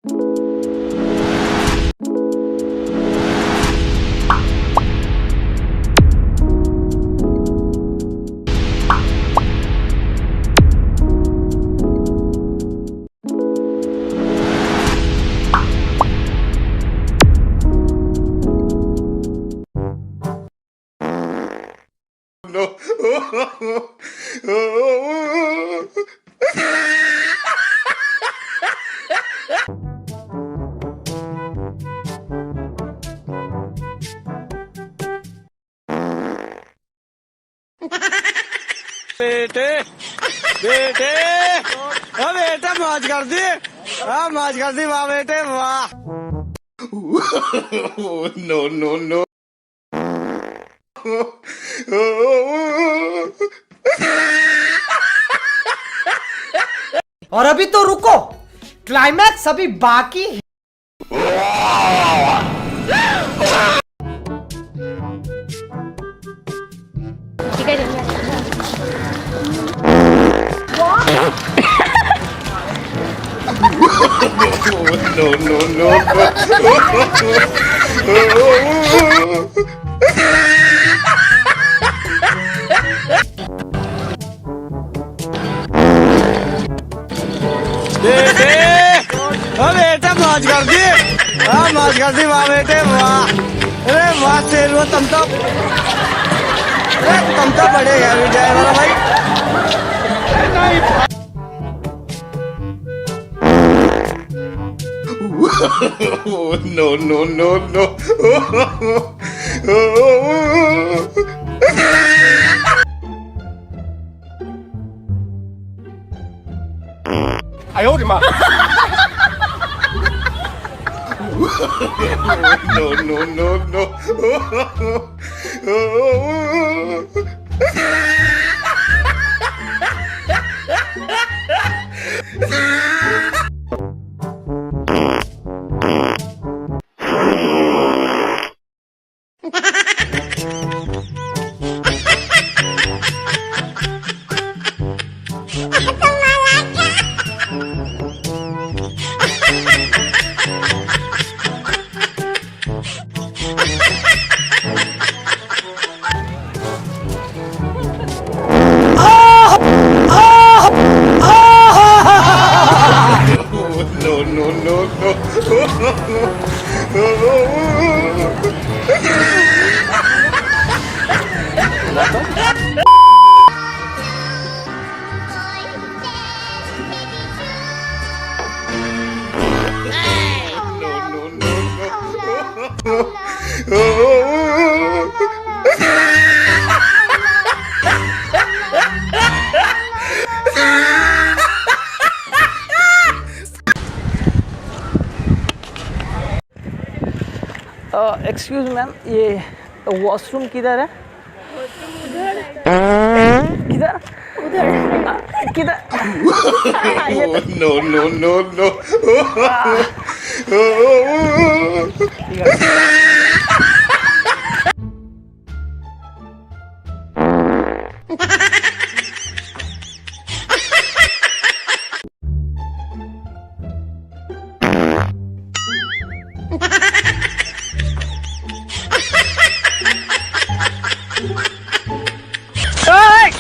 No. बेटे बेटे बेटा मौज कर दी। मौज कर दी वाह बेटे वाह। No, no, no. और अभी तो रुको, क्लाइमैक्स अभी बाकी है। ठीक है No, no, no. बेटे बेटा मौज कर दी। मौज कर दी वाह बेटे वाह। अरे वाह शेर वो तुम तो बड़े हैवी ड्राइवर हो भाई। No, no, no, no. No, no, no, no. No, no, no, excuse ma'am, ये वॉशरूम किधर है? किधर किधर? no, no, no, no. Hey!